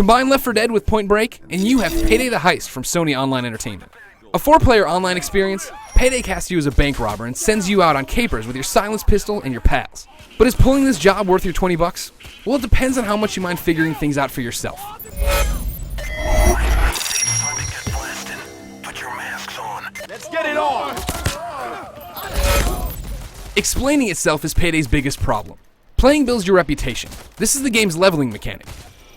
Combine Left 4 Dead with Point Break, and you have PayDay the Heist from Sony Online Entertainment. A 4-player online experience, PayDay casts you as a bank robber and sends you out on capers with your silenced pistol and your pals. But is pulling this job worth your $20? Well, it depends on how much you mind figuring things out for yourself. Let's get it on! Explaining itself is PayDay's biggest problem. Playing builds your reputation. This is the game's leveling mechanic.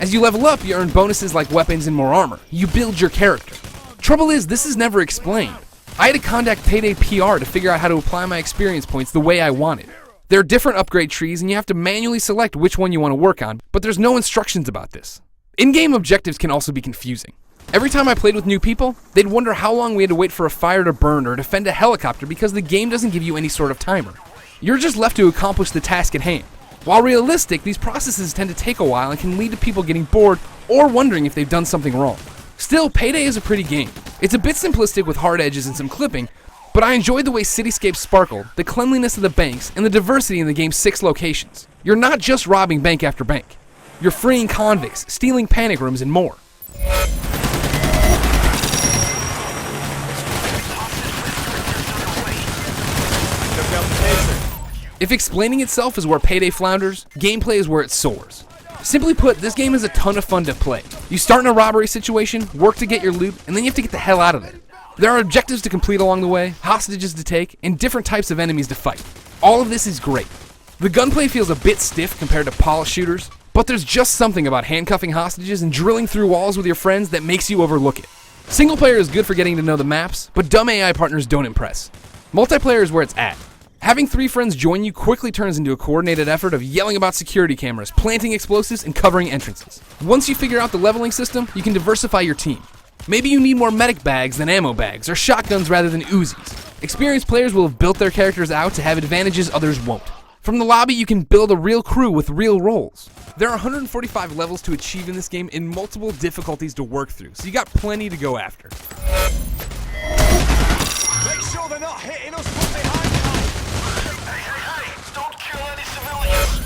As you level up, you earn bonuses like weapons and more armor. You build your character. Trouble is, this is never explained. I had to contact PayDay PR to figure out how to apply my experience points the way I wanted. There are different upgrade trees and you have to manually select which one you want to work on, but there's no instructions about this. In-game objectives can also be confusing. Every time I played with new people, they'd wonder how long we had to wait for a fire to burn or defend a helicopter because the game doesn't give you any sort of timer. You're just left to accomplish the task at hand. While realistic, these processes tend to take a while and can lead to people getting bored or wondering if they've done something wrong. Still, PayDay is a pretty game. It's a bit simplistic with hard edges and some clipping, but I enjoyed the way cityscapes sparkled, the cleanliness of the banks, and the diversity in the game's 6 locations. You're not just robbing bank after bank. You're freeing convicts, stealing panic rooms, and more. If explaining itself is where PayDay flounders, gameplay is where it soars. Simply put, this game is a ton of fun to play. You start in a robbery situation, work to get your loot, and then you have to get the hell out of there. There are objectives to complete along the way, hostages to take, and different types of enemies to fight. All of this is great. The gunplay feels a bit stiff compared to polished shooters, but there's just something about handcuffing hostages and drilling through walls with your friends that makes you overlook it. Single player is good for getting to know the maps, but dumb AI partners don't impress. Multiplayer is where it's at. Having 3 friends join you quickly turns into a coordinated effort of yelling about security cameras, planting explosives, and covering entrances. Once you figure out the leveling system, you can diversify your team. Maybe you need more medic bags than ammo bags, or shotguns rather than Uzis. Experienced players will have built their characters out to have advantages others won't. From the lobby, you can build a real crew with real roles. There are 145 levels to achieve in this game and multiple difficulties to work through, so you got plenty to go after. Make sure they're not hitting us from behind. Hey, don't kill any civilians.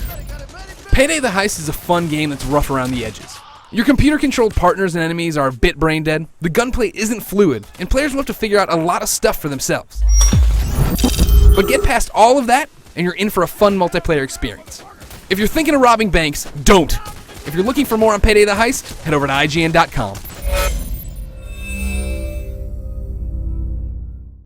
PayDay the Heist is a fun game that's rough around the edges. Your computer-controlled partners and enemies are a bit brain-dead, the gunplay isn't fluid, and players will have to figure out a lot of stuff for themselves. But get past all of that, and you're in for a fun multiplayer experience. If you're thinking of robbing banks, don't. If you're looking for more on PayDay the Heist, head over to IGN.com.